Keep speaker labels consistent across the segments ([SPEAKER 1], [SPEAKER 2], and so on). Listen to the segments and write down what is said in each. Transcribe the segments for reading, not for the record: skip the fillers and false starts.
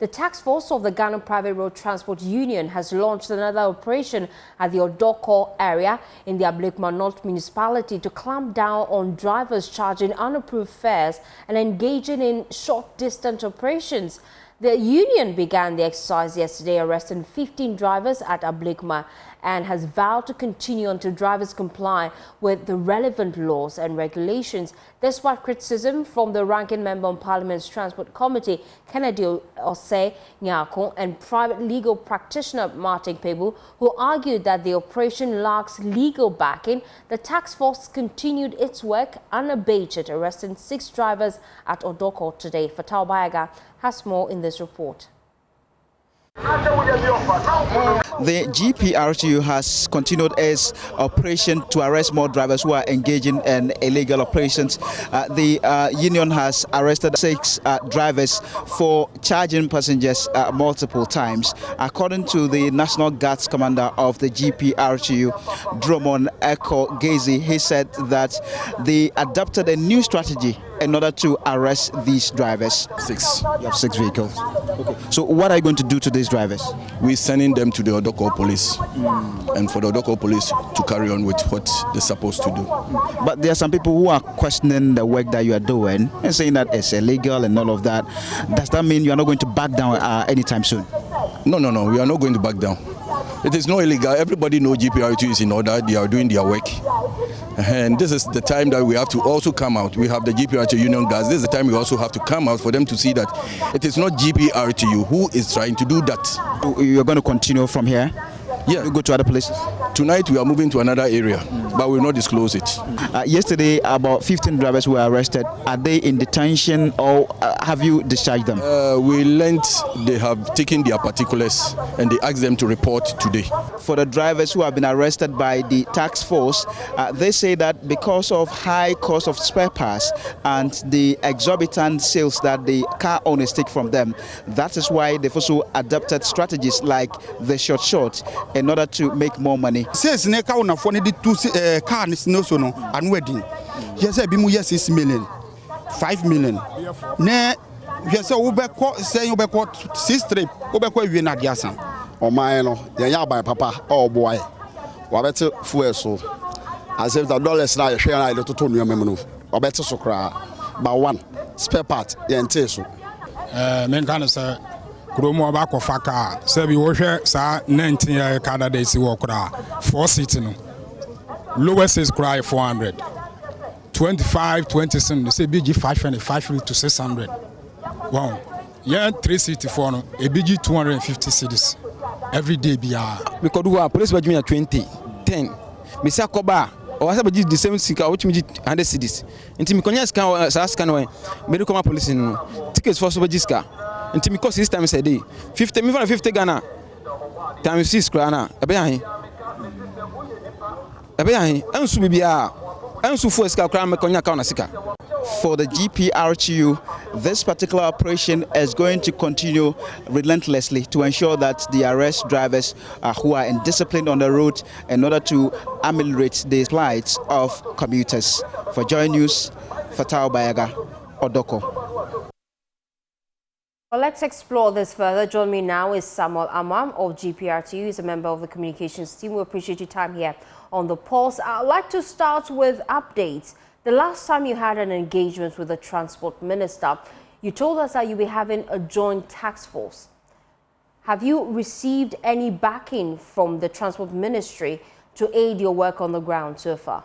[SPEAKER 1] The task force of the Ghana Private Road Transport Union has launched another operation at the Odorkor area in the Ablekuma North municipality to clamp down on drivers charging unapproved fares and engaging in short-distance operations. The union began the exercise yesterday, arresting 15 drivers at Ablekuma, and has vowed to continue until drivers comply with the relevant laws and regulations. Despite criticism from the ranking member on Parliament's Transport Committee, Kennedy Osei Nyako, and private legal practitioner Martin Pebu, who argued that the operation lacks legal backing, the task force continued its work unabated, arresting 6 drivers at Odorkor today. Fatal Bayaga has more in this report.
[SPEAKER 2] The GPRTU has continued its operation to arrest more drivers who are engaging in illegal operations. The union has arrested 6 drivers for charging passengers multiple times. According to the National Guards Commander of the GPRTU, Dromon Eko Gezi, he said that they adopted a new strategy in order to arrest these drivers. 6. You have 6 vehicles. Okay. So what are you going to do to these drivers?
[SPEAKER 3] We're sending them to the Odorkor police, and for the Odorkor police to carry on with what they're supposed to do.
[SPEAKER 2] But there are some people who are questioning the work that you are doing and saying that it's illegal and all of that. Does that mean you are not going to back down anytime soon?
[SPEAKER 3] No, we are not going to back down. It is not illegal. Everybody knows GPRTU is in order. They are doing their work. And this is the time that we have to also come out. We have the GPRTU union guards. This is the time we also have to come out for them to see that it is not GPRTU who is trying to do that.
[SPEAKER 2] You're going to continue from here?
[SPEAKER 3] Yeah.
[SPEAKER 2] You go to other places?
[SPEAKER 3] Tonight we are moving to another area, but we will not disclose it.
[SPEAKER 2] Yesterday, about 15 drivers were arrested. Are they in detention or have you discharged them?
[SPEAKER 3] We learned they have taken their particulars and they asked them to report today.
[SPEAKER 2] For the drivers who have been arrested by the task force, they say that because of high cost of spare parts and the exorbitant sales that the car owners take from them, that is why they've also adopted strategies like the short in order to make more money.
[SPEAKER 4] Says Neka on a phone did 2 cars no sono and wedding. Yes, I be more 6 million, 5 million. Ne, yes, Ubeko say Ubeko 6 trip, Ubeko Vina Diasan.
[SPEAKER 5] Or mine, ya by papa, oh boy. Wabet fuel so. As if the dollars now share I little to your memory. Or better so cry. By 1 spare part, the entail.
[SPEAKER 6] Men can say. Kromo abako faka sebi wo hwe sa 19 year Canada days work 4 seats no lowest is cry 400 25 27 say bg 525 to 600 wow yeah 3 seat for no a bg 250 cedis every day bia
[SPEAKER 7] because we police budget me 20 10 me say koba o asa budget the same sika which me 100 cedis nti me konya scan sa scan we me come police no tickets for so budget ska until me cost 6 times a day 50 me for 50 Ghana times 6 krana ebe yan ansu bibia ansu fo sika kran me konya ka na sika.
[SPEAKER 2] For the GPRTU, this particular operation is going to continue relentlessly to ensure that they arrest drivers who are indisciplined on the road in order to ameliorate the plight of commuters. For JoyNews, Fatal Bayaga, Odorkor.
[SPEAKER 1] Well, let's explore this further. Join me now is Samuel Amam of GPRTU. He's a member of the communications team. We appreciate your time here on The Pulse. I'd like to start with updates. The last time you had an engagement with the transport minister, you told us that you'll be having a joint task force. Have you received any backing from the transport ministry to aid your work on the ground so far?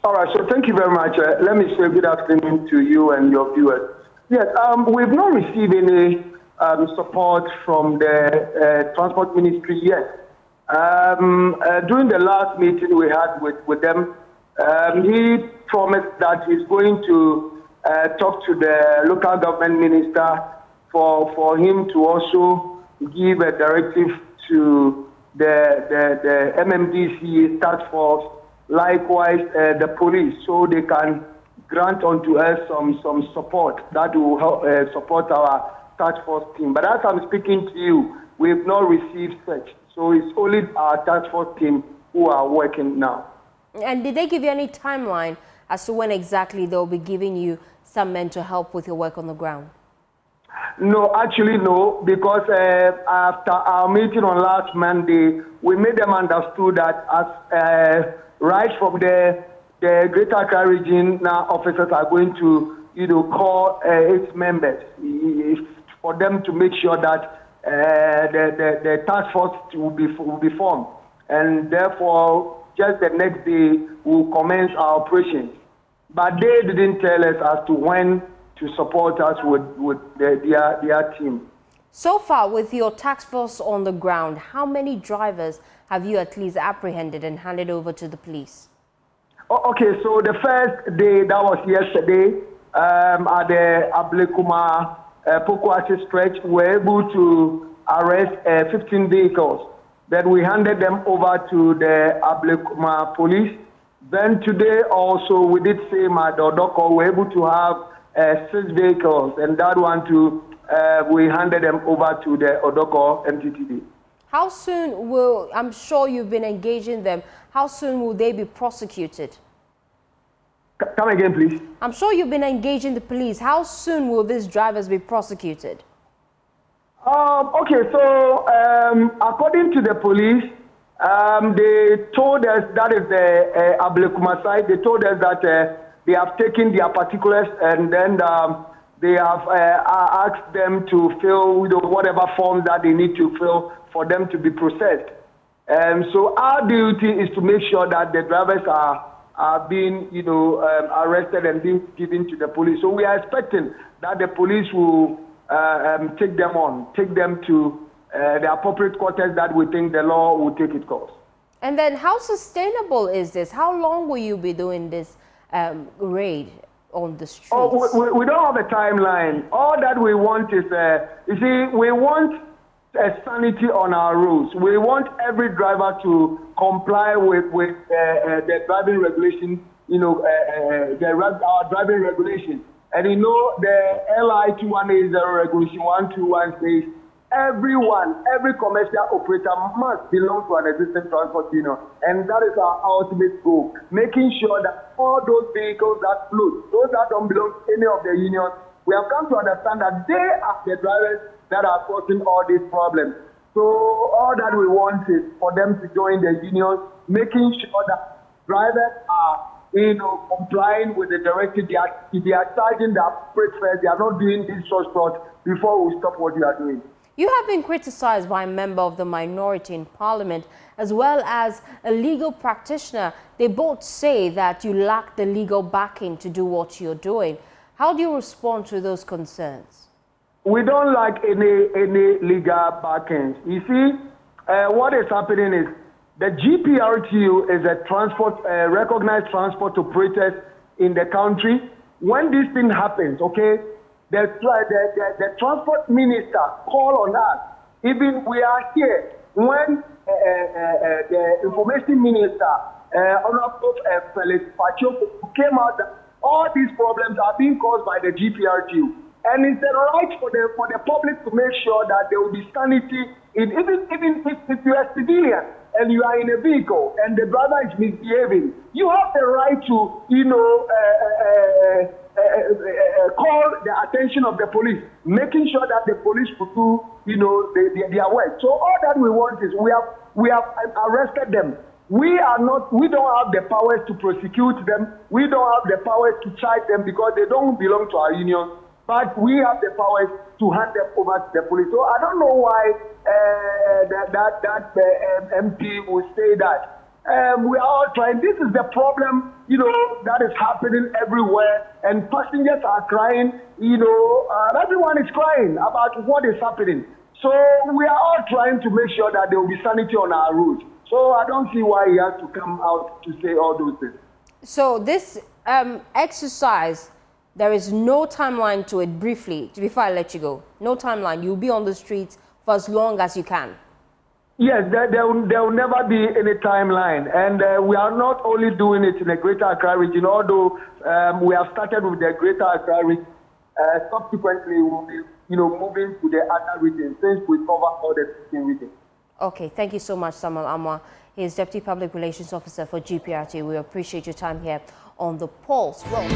[SPEAKER 8] All right, so thank you very much. Let me say good afternoon to you and your viewers. Yes, we've not received any support from the transport ministry yet. During the last meeting we had with them, he promised that he's going to talk to the local government minister for him to also give a directive to the MMDC task force, likewise the police, so they can grant onto us some support that will help support our task force team. But as I'm speaking to you, we have not received such. So it's only our task force team who are working now.
[SPEAKER 1] And did they give you any timeline as to when exactly they'll be giving you some men to help with your work on the ground?
[SPEAKER 8] No, actually no, because after our meeting on last Monday, we made them understood that as right from the Greater Accra region, now officers are going to, call its members for them to make sure that the task force will be formed, and therefore just the next day we'll commence our operations. But they didn't tell us as to when to support us with their team.
[SPEAKER 1] So far, with your task force on the ground, how many drivers have you at least apprehended and handed over to the police?
[SPEAKER 8] Okay, so the first day, that was yesterday, at the Ablekuma Pokuase stretch, we were able to arrest 15 vehicles. Then we handed them over to the Ablekuma police. Then today also, we did same at Odorkor. We were able to have 6 vehicles, and that one too, we handed them over to the Odorkor MTTD. How soon will, I'm sure you've been engaging them, how soon will they be prosecuted? Come again, please. I'm sure you've been engaging the police. How soon will these drivers be prosecuted? Okay, so according to the police, they told us, that is the Ablekuma side, they told us that they have taken their particulars and then they have asked them to fill whatever forms that they need to fill for them to be processed. So our duty is to make sure that the drivers are being arrested and being given to the police. So we are expecting that the police will take them to the appropriate quarters that we think the law will take its course. And then how sustainable is this? How long will you be doing this raid on the streets? Oh, we don't have a timeline. All that we want is, you see, we want sanity on our roads. We want every driver to comply with the driving regulation, our driving regulation. And the LI 218 regulation 121 says every commercial operator must belong to an existing transport union, and that is our ultimate goal, making sure that all those vehicles that float, those that don't belong to any of the unions, we have come to understand that they are the drivers that are causing all these problems. So all that we want is for them to join the unions, making sure that drivers are complying with the directive. If they are charging the appropriate fares, they are not doing this short before we stop what you are doing. You have been criticized by a member of the minority in Parliament as well as a legal practitioner. They both say that you lack the legal backing to do what you're doing. How do you respond to those concerns? We don't lack any legal backing. You see, what is happening is the GPRTU is a recognized transport operators in the country. When this thing happens, okay, the transport minister call on us. Even we are here when the information minister, Unapproved Fares, came out that all these problems are being caused by the GPRTU. And it's the right for the public to make sure that there will be sanity even if you are civilian and you are in a vehicle and the driver is misbehaving, you have the right to call the attention of the police, making sure that the police will do their work. So all that we want is we have arrested them. We don't have the powers to prosecute them. We don't have the powers to charge them because they don't belong to our union. But we have the powers to hand them over to the police. So I don't know why that MP will say that. We are all trying. This is the problem, that is happening everywhere, and passengers are crying. Everyone is crying about what is happening. So we are all trying to make sure that there will be sanity on our roads. So I don't see why he has to come out to say all those things. So this exercise, there is no timeline to it. Briefly, before I let you go, no timeline. You'll be on the streets for as long as you can. Yes, there will never be any timeline, and we are not only doing it in the Greater Accra region. Although we have started with the Greater Accra region, subsequently we'll be moving to the other regions since we cover all the 15 regions. Okay, thank you so much, Samuel Amwa. He is Deputy Public Relations Officer for GPRTU. We appreciate your time here on The Pulse. Well,